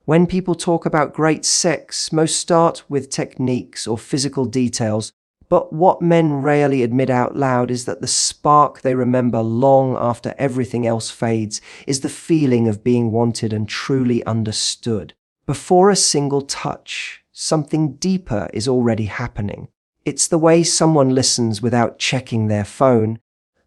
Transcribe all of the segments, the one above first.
When people talk about great sex, most start with techniques or physical details, but what men rarely admit out loud is that the spark they remember long after everything else fades is the feeling of being wanted and truly understood. Before a single touch, something deeper is already happening. It's the way someone listens without checking their phone,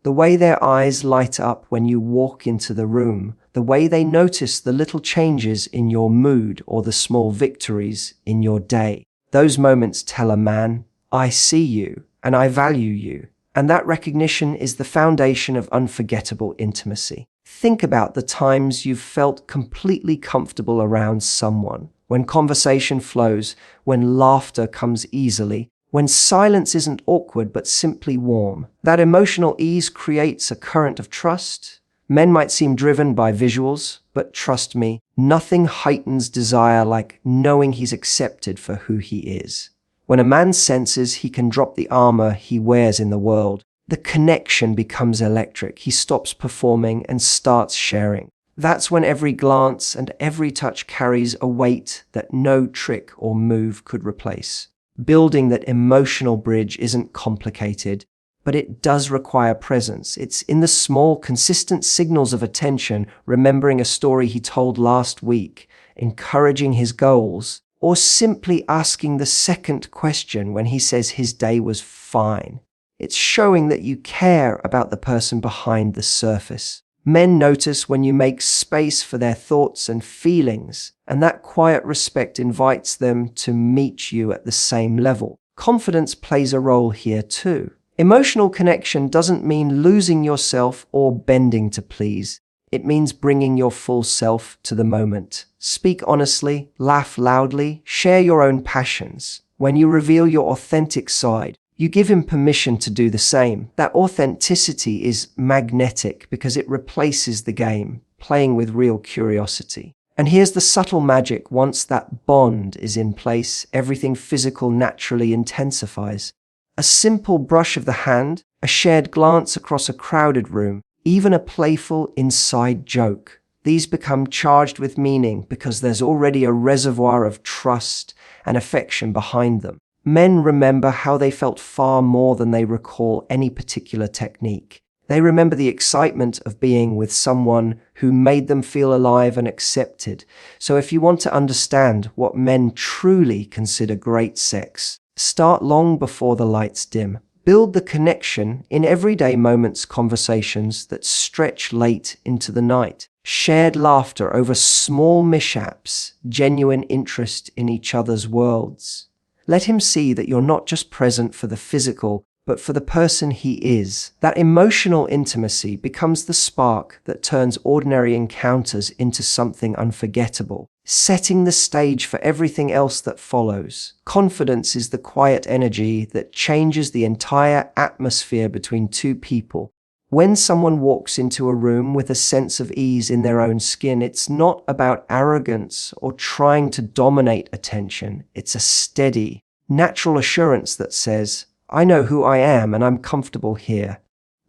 the way their eyes light up when you walk into the room, the way they notice the little changes in your mood or the small victories in your day. Those moments tell a man, I see you and I value you. And that recognition is the foundation of unforgettable intimacy. Think about the times you've felt completely comfortable around someone, when conversation flows, when laughter comes easily, when silence isn't awkward but simply warm. That emotional ease creates a current of trust. Men might seem driven by visuals, but trust me, nothing heightens desire like knowing he's accepted for who he is. When a man senses he can drop the armor he wears in the world, the connection becomes electric. He stops performing and starts sharing. That's when every glance and every touch carries a weight that no trick or move could replace. Building that emotional bridge isn't complicated, but it does require presence. It's in the small, consistent signals of attention, remembering a story he told last week, encouraging his goals, or simply asking the second question when he says his day was fine. It's showing that you care about the person behind the surface. Men notice when you make space for their thoughts and feelings, and that quiet respect invites them to meet you at the same level. Confidence plays a role here too. Emotional connection doesn't mean losing yourself or bending to please. It means bringing your full self to the moment. Speak honestly, laugh loudly, share your own passions. When you reveal your authentic side, you give him permission to do the same. That authenticity is magnetic because it replaces the game, playing with real curiosity. And here's the subtle magic. Once that bond is in place, everything physical naturally intensifies. A simple brush of the hand, a shared glance across a crowded room, even a playful inside joke. These become charged with meaning because there's already a reservoir of trust and affection behind them. Men remember how they felt far more than they recall any particular technique. They remember the excitement of being with someone who made them feel alive and accepted. So if you want to understand what men truly consider great sex, start long before the lights dim. Build the connection in everyday moments, conversations that stretch late into the night. Shared laughter over small mishaps, genuine interest in each other's worlds. Let him see that you're not just present for the physical, but for the person he is. That emotional intimacy becomes the spark that turns ordinary encounters into something unforgettable, setting the stage for everything else that follows. Confidence is the quiet energy that changes the entire atmosphere between two people. When someone walks into a room with a sense of ease in their own skin, it's not about arrogance or trying to dominate attention. It's a steady, natural assurance that says, I know who I am and I'm comfortable here.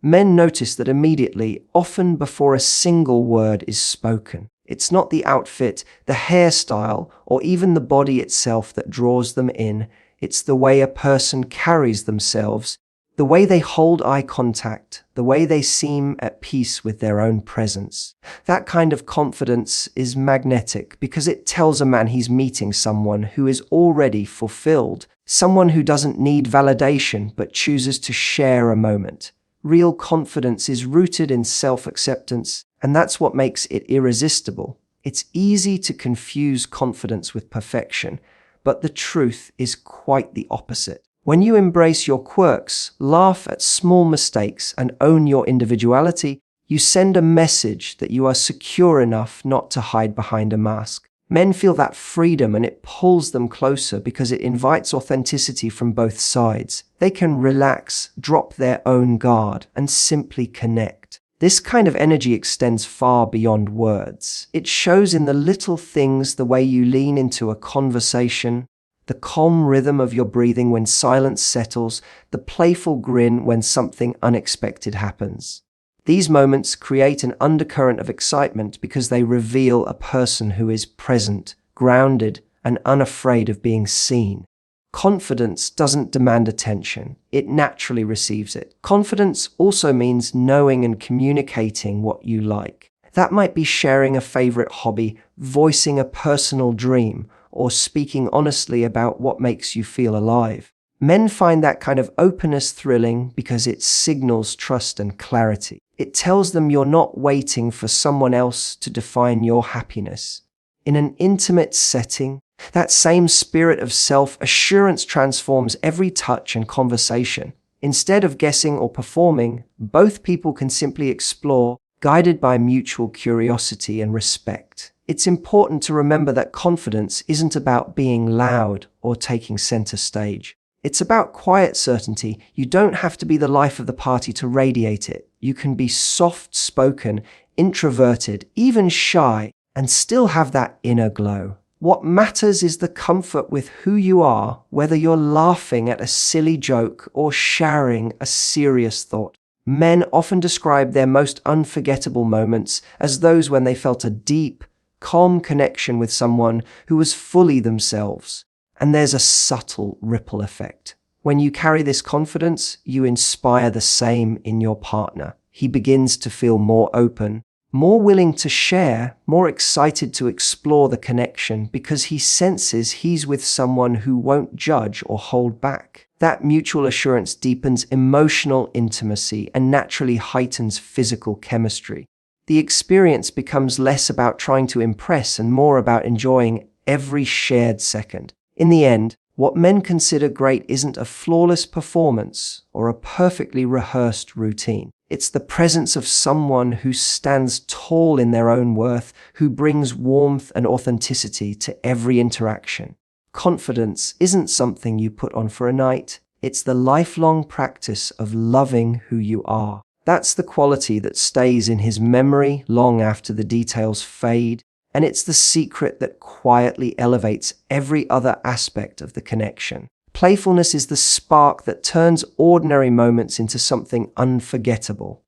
Men notice that immediately, often before a single word is spoken. It's not the outfit, the hairstyle, or even the body itself that draws them in. It's the way a person carries themselves, the way they hold eye contact, the way they seem at peace with their own presence. That kind of confidence is magnetic because it tells a man he's meeting someone who is already fulfilled, someone who doesn't need validation but chooses to share a moment. Real confidence is rooted in self-acceptance, and that's what makes it irresistible. It's easy to confuse confidence with perfection, but the truth is quite the opposite. When you embrace your quirks, laugh at small mistakes, and own your individuality, you send a message that you are secure enough not to hide behind a mask. Men feel that freedom and it pulls them closer because it invites authenticity from both sides. They can relax, drop their own guard, and simply connect. This kind of energy extends far beyond words. It shows in the little things, the way you lean into a conversation, the calm rhythm of your breathing when silence settles, the playful grin when something unexpected happens. These moments create an undercurrent of excitement because they reveal a person who is present, grounded, and unafraid of being seen. Confidence doesn't demand attention. It naturally receives it. Confidence also means knowing and communicating what you like. That might be sharing a favorite hobby, voicing a personal dream, or speaking honestly about what makes you feel alive. Men find that kind of openness thrilling because it signals trust and clarity. It tells them you're not waiting for someone else to define your happiness. In an intimate setting, that same spirit of self-assurance transforms every touch and conversation. Instead of guessing or performing, both people can simply explore, guided by mutual curiosity and respect. It's important to remember that confidence isn't about being loud or taking center stage. It's about quiet certainty. You don't have to be the life of the party to radiate it. You can be soft-spoken, introverted, even shy, and still have that inner glow. What matters is the comfort with who you are, whether you're laughing at a silly joke or sharing a serious thought. Men often describe their most unforgettable moments as those when they felt a deep, calm connection with someone who was fully themselves. And there's a subtle ripple effect. When you carry this confidence, you inspire the same in your partner. He begins to feel more open, more willing to share, more excited to explore the connection because he senses he's with someone who won't judge or hold back. That mutual assurance deepens emotional intimacy and naturally heightens physical chemistry. The experience becomes less about trying to impress and more about enjoying every shared second. In the end, what men consider great isn't a flawless performance or a perfectly rehearsed routine. It's the presence of someone who stands tall in their own worth, who brings warmth and authenticity to every interaction. Confidence isn't something you put on for a night. It's the lifelong practice of loving who you are. That's the quality that stays in his memory long after the details fade, and it's the secret that quietly elevates every other aspect of the connection. Playfulness is the spark that turns ordinary moments into something unforgettable.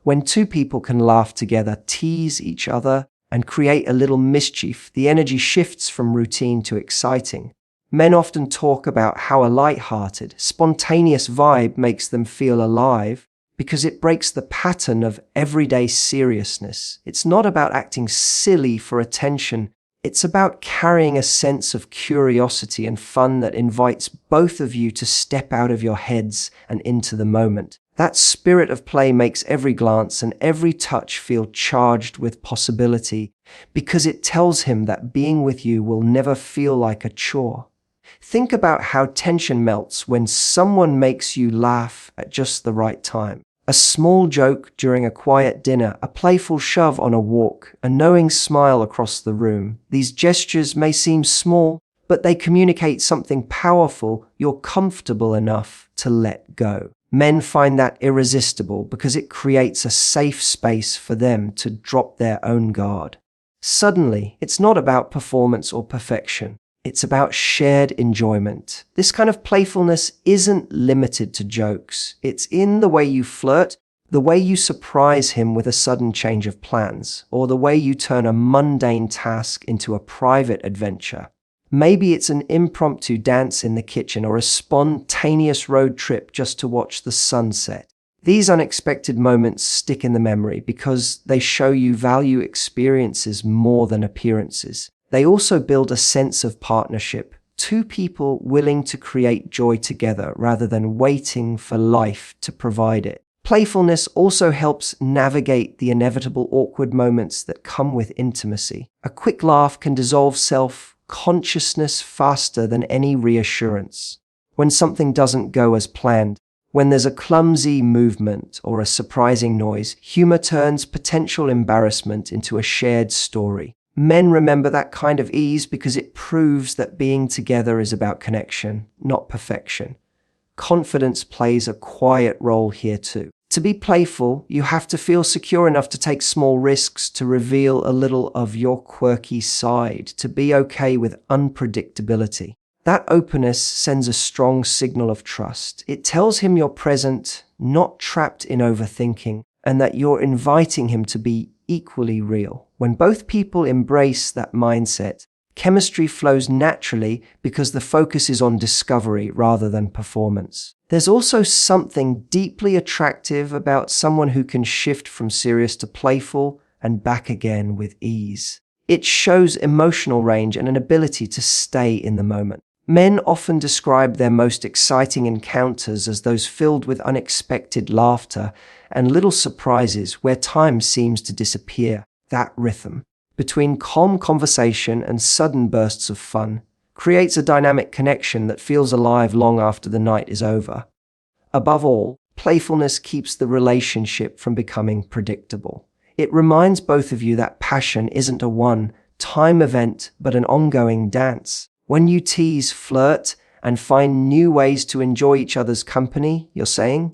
When two people can laugh together, tease each other, and create a little mischief, the energy shifts from routine to exciting. Men often talk about how a light-hearted, spontaneous vibe makes them feel alive because it breaks the pattern of everyday seriousness. It's not about acting silly for attention. It's about carrying a sense of curiosity and fun that invites both of you to step out of your heads and into the moment. That spirit of play makes every glance and every touch feel charged with possibility because it tells him that being with you will never feel like a chore. Think about how tension melts when someone makes you laugh at just the right time. A small joke during a quiet dinner, a playful shove on a walk, a knowing smile across the room. These gestures may seem small, but they communicate something powerful. You're comfortable enough to let go. Men find that irresistible because it creates a safe space for them to drop their own guard. Suddenly, it's not about performance or perfection. It's about shared enjoyment. This kind of playfulness isn't limited to jokes. It's in the way you flirt, the way you surprise him with a sudden change of plans, or the way you turn a mundane task into a private adventure. Maybe it's an impromptu dance in the kitchen or a spontaneous road trip just to watch the sunset. These unexpected moments stick in the memory because they show you value experiences more than appearances. They also build a sense of partnership, two people willing to create joy together rather than waiting for life to provide it. Playfulness also helps navigate the inevitable awkward moments that come with intimacy. A quick laugh can dissolve self-consciousness faster than any reassurance. When something doesn't go as planned, when there's a clumsy movement or a surprising noise, humor turns potential embarrassment into a shared story. Men remember that kind of ease because it proves that being together is about connection, not perfection. Confidence plays a quiet role here too. To be playful, you have to feel secure enough to take small risks, to reveal a little of your quirky side, to be okay with unpredictability. That openness sends a strong signal of trust. It tells him you're present, not trapped in overthinking, and that you're inviting him to be equally real. When both people embrace that mindset, Chemistry flows naturally because the focus is on discovery rather than performance. There's also something deeply attractive about someone who can shift from serious to playful and back again with ease. It shows emotional range and an ability to stay in the moment. Men often describe their most exciting encounters as those filled with unexpected laughter and little surprises where time seems to disappear. That rhythm between calm conversation and sudden bursts of fun creates a dynamic connection that feels alive long after the night is over. Above all, playfulness keeps the relationship from becoming predictable. It reminds both of you that passion isn't a one-time event, but an ongoing dance. When you tease, flirt, and find new ways to enjoy each other's company, you're saying,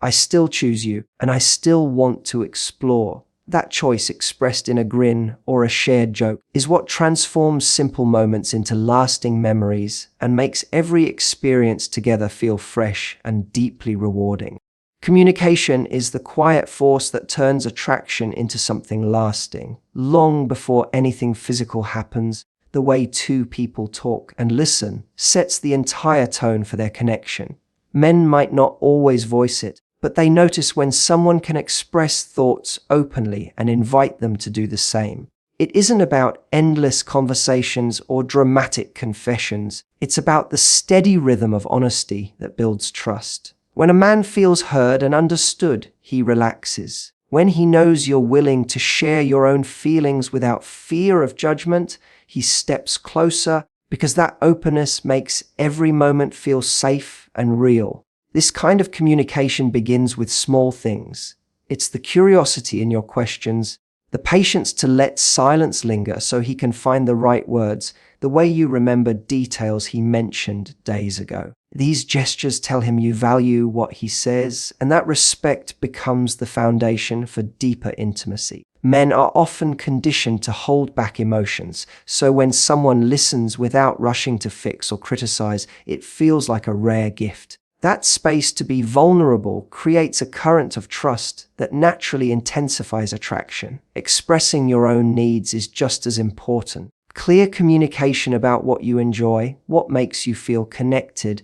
"I still choose you, and I still want to explore." That choice, expressed in a grin or a shared joke, is what transforms simple moments into lasting memories and makes every experience together feel fresh and deeply rewarding. Communication is the quiet force that turns attraction into something lasting. Long before anything physical happens, the way two people talk and listen sets the entire tone for their connection. Men might not always voice it, but they notice when someone can express thoughts openly and invite them to do the same. It isn't about endless conversations or dramatic confessions. It's about the steady rhythm of honesty that builds trust. When a man feels heard and understood, he relaxes. When he knows you're willing to share your own feelings without fear of judgment, he steps closer because that openness makes every moment feel safe and real. This kind of communication begins with small things. It's the curiosity in your questions, the patience to let silence linger so he can find the right words, the way you remember details he mentioned days ago. These gestures tell him you value what he says, and that respect becomes the foundation for deeper intimacy. Men are often conditioned to hold back emotions, so when someone listens without rushing to fix or criticize, it feels like a rare gift. That space to be vulnerable creates a current of trust that naturally intensifies attraction. Expressing your own needs is just as important. Clear communication about what you enjoy, what makes you feel connected,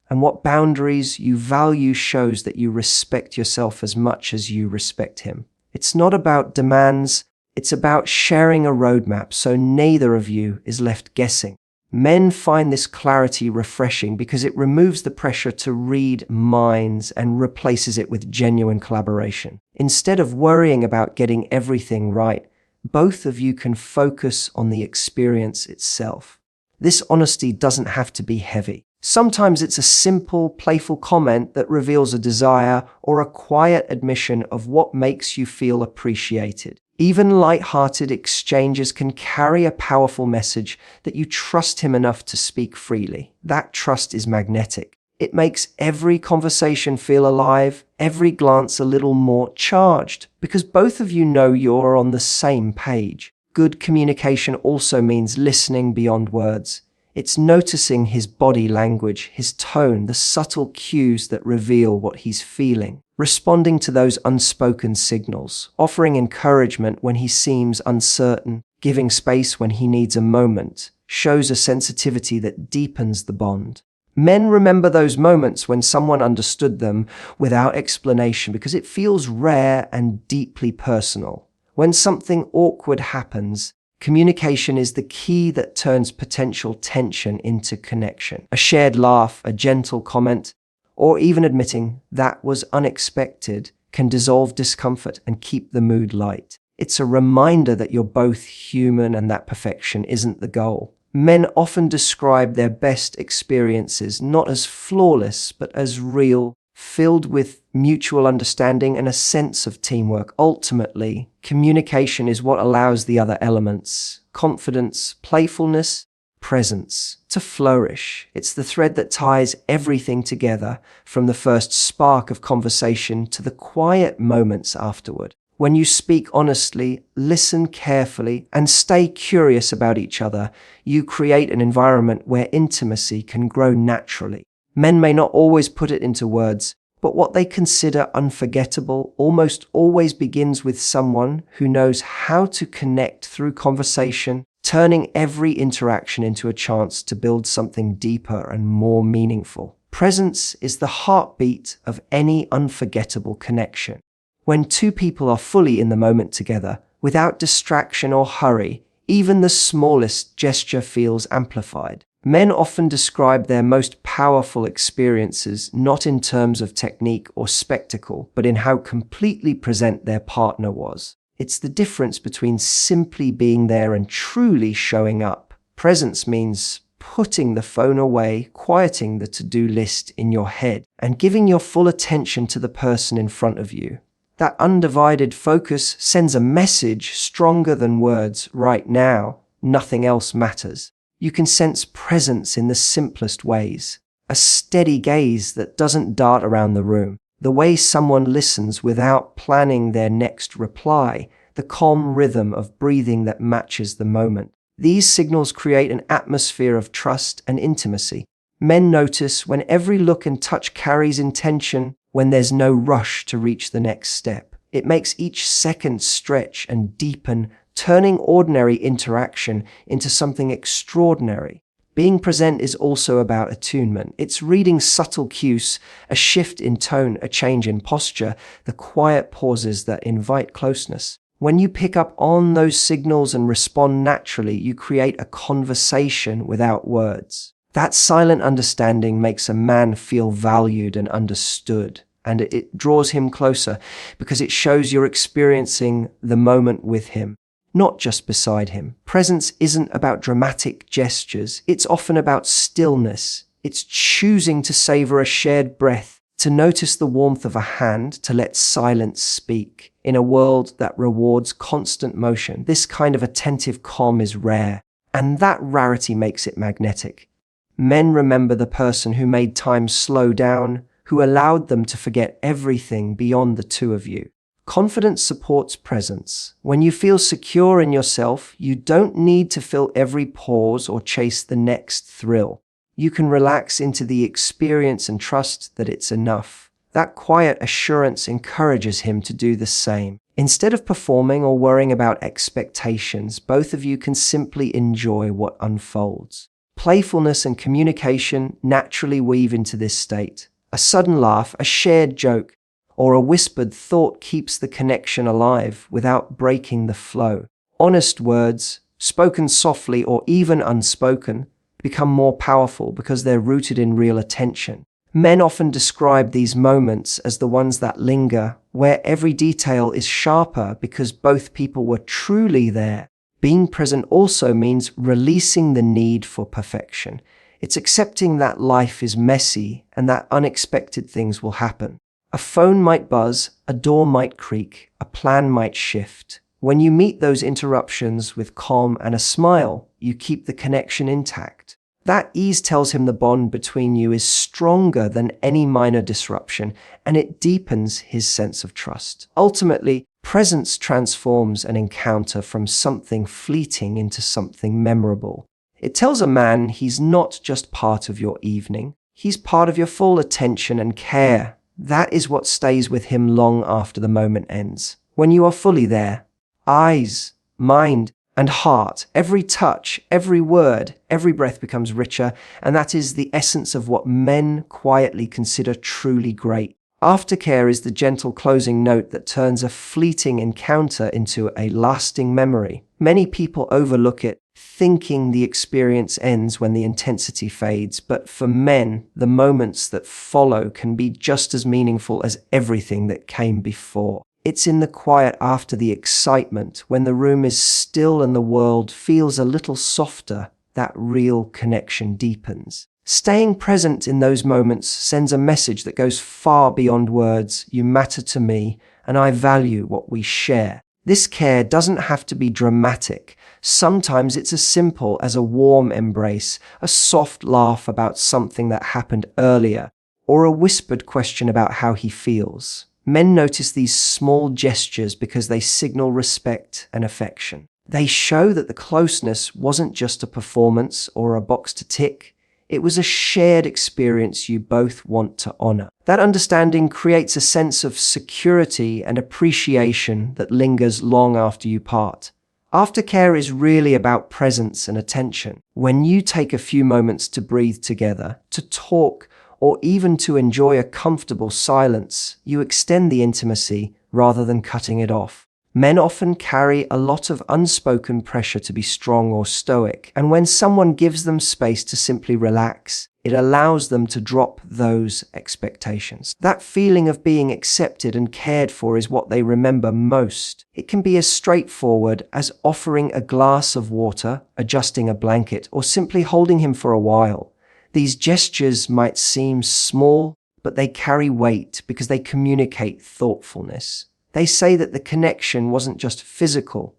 and what boundaries you value shows that you respect yourself as much as you respect him. It's not about demands, it's about sharing a roadmap so neither of you is left guessing. Men find this clarity refreshing because it removes the pressure to read minds and replaces it with genuine collaboration. Instead of worrying about getting everything right, both of you can focus on the experience itself. This honesty doesn't have to be heavy. Sometimes it's a simple, playful comment that reveals a desire or a quiet admission of what makes you feel appreciated. Even light-hearted exchanges can carry a powerful message that you trust him enough to speak freely. That trust is magnetic. It makes every conversation feel alive, every glance a little more charged, because both of you know you're on the same page. Good communication also means listening beyond words. It's noticing his body language, his tone, the subtle cues that reveal what he's feeling. Responding to those unspoken signals, offering encouragement when he seems uncertain, giving space when he needs a moment, shows a sensitivity that deepens the bond. Men remember those moments when someone understood them without explanation because it feels rare and deeply personal. When something awkward happens, communication is the key that turns potential tension into connection. A shared laugh, a gentle comment, or even admitting that was unexpected can dissolve discomfort and keep the mood light. It's a reminder that you're both human and that perfection isn't the goal. Men often describe their best experiences not as flawless, but as real, filled with mutual understanding and a sense of teamwork. Ultimately, communication is what allows the other elements, confidence, playfulness, presence, to flourish. It's the thread that ties everything together, from the first spark of conversation to the quiet moments afterward. When you speak honestly, listen carefully, and stay curious about each other, you create an environment where intimacy can grow naturally. Men may not always put it into words, but what they consider unforgettable almost always begins with someone who knows how to connect through conversation. turning every interaction into a chance to build something deeper and more meaningful. Presence is the heartbeat of any unforgettable connection. When two people are fully in the moment together, without distraction or hurry, even the smallest gesture feels amplified. Men often describe their most powerful experiences not in terms of technique or spectacle, but in how completely present their partner was. It's the difference between simply being there and truly showing up. Presence means putting the phone away, quieting the to-do list in your head, and giving your full attention to the person in front of you. That undivided focus sends a message stronger than words. Right now, nothing else matters. You can sense presence in the simplest ways. A steady gaze that doesn't dart around the room. The way someone listens without planning their next reply. The calm rhythm of breathing that matches the moment. These signals create an atmosphere of trust and intimacy. Men notice when every look and touch carries intention, when there's no rush to reach the next step. It makes each second stretch and deepen, turning ordinary interaction into something extraordinary. Being present is also about attunement. It's reading subtle cues, a shift in tone, a change in posture, the quiet pauses that invite closeness. When you pick up on those signals and respond naturally, you create a conversation without words. That silent understanding makes a man feel valued and understood, and it draws him closer because it shows you're experiencing the moment with him, not just beside him. Presence isn't about dramatic gestures. It's often about stillness. It's choosing to savor a shared breath, to notice the warmth of a hand, to let silence speak. In a world that rewards constant motion, this kind of attentive calm is rare, and that rarity makes it magnetic. Men remember the person who made time slow down, who allowed them to forget everything beyond the two of you. Confidence supports presence. When you feel secure in yourself, you don't need to fill every pause or chase the next thrill. You can relax into the experience and trust that it's enough. That quiet assurance encourages him to do the same. Instead of performing or worrying about expectations, both of you can simply enjoy what unfolds. Playfulness and communication naturally weave into this state. A sudden laugh, a shared joke, or a whispered thought keeps the connection alive without breaking the flow. Honest words, spoken softly or even unspoken, become more powerful because they're rooted in real attention. Men often describe these moments as the ones that linger, where every detail is sharper because both people were truly there. Being present also means releasing the need for perfection. It's accepting that life is messy and that unexpected things will happen. A phone might buzz, a door might creak, a plan might shift. When you meet those interruptions with calm and a smile, you keep the connection intact. That ease tells him the bond between you is stronger than any minor disruption, and it deepens his sense of trust. Ultimately, presence transforms an encounter from something fleeting into something memorable. It tells a man he's not just part of your evening, he's part of your full attention and care. That is what stays with him long after the moment ends. When you are fully there, eyes, mind, and heart, every touch, every word, every breath becomes richer, and that is the essence of what men quietly consider truly great. Aftercare is the gentle closing note that turns a fleeting encounter into a lasting memory. Many people overlook it, thinking the experience ends when the intensity fades, but for men, the moments that follow can be just as meaningful as everything that came before. It's in the quiet after the excitement, when the room is still and the world feels a little softer, that real connection deepens. Staying present in those moments sends a message that goes far beyond words. You matter to me, and I value what we share. This care doesn't have to be dramatic. Sometimes it's as simple as a warm embrace, a soft laugh about something that happened earlier, or a whispered question about how he feels. Men notice these small gestures because they signal respect and affection. They show that the closeness wasn't just a performance or a box to tick. It was a shared experience you both want to honor. That understanding creates a sense of security and appreciation that lingers long after you part. Aftercare is really about presence and attention. When you take a few moments to breathe together, to talk, or even to enjoy a comfortable silence, you extend the intimacy rather than cutting it off. Men often carry a lot of unspoken pressure to be strong or stoic, and when someone gives them space to simply relax, it allows them to drop those expectations. That feeling of being accepted and cared for is what they remember most. It can be as straightforward as offering a glass of water, adjusting a blanket, or simply holding him for a while. These gestures might seem small, but they carry weight because they communicate thoughtfulness. They say that the connection wasn't just physical,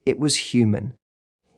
it was human.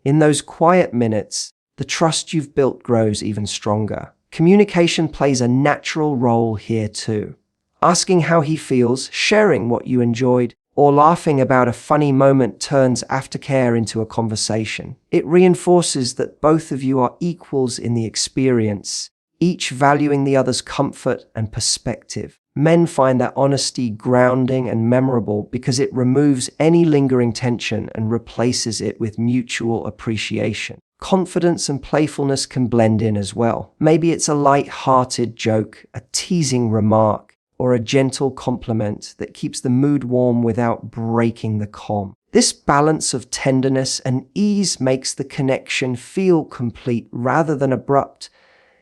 In those quiet minutes, the trust you've built grows even stronger. Communication plays a natural role here too. Asking how he feels, sharing what you enjoyed, or laughing about a funny moment turns aftercare into a conversation. It reinforces that both of you are equals in the experience, each valuing the other's comfort and perspective. Men find that honesty grounding and memorable because it removes any lingering tension and replaces it with mutual appreciation. Confidence and playfulness can blend in as well. Maybe it's a light-hearted joke, a teasing remark, or a gentle compliment that keeps the mood warm without breaking the calm. This balance of tenderness and ease makes the connection feel complete rather than abrupt.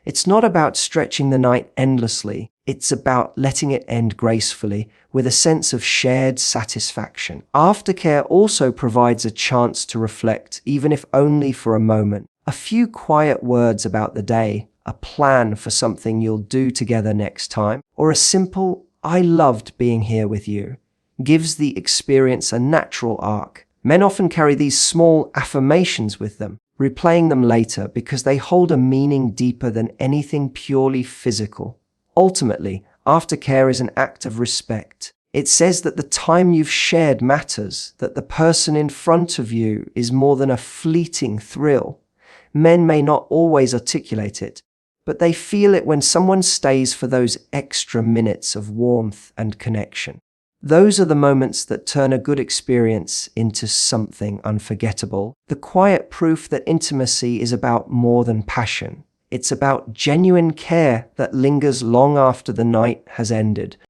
It's not about stretching the night endlessly. It's about letting it end gracefully with a sense of shared satisfaction. Aftercare also provides a chance to reflect, even if only for a moment. A few quiet words about the day, a plan for something you'll do together next time, or a simple, "I loved being here with you," gives the experience a natural arc. Men often carry these small affirmations with them, replaying them later because they hold a meaning deeper than anything purely physical. Ultimately, aftercare is an act of respect. It says that the time you've shared matters, that the person in front of you is more than a fleeting thrill. Men may not always articulate it, but they feel it when someone stays for those extra minutes of warmth and connection. Those are the moments that turn a good experience into something unforgettable. The quiet proof that intimacy is about more than passion. It's about genuine care that lingers long after the night has ended.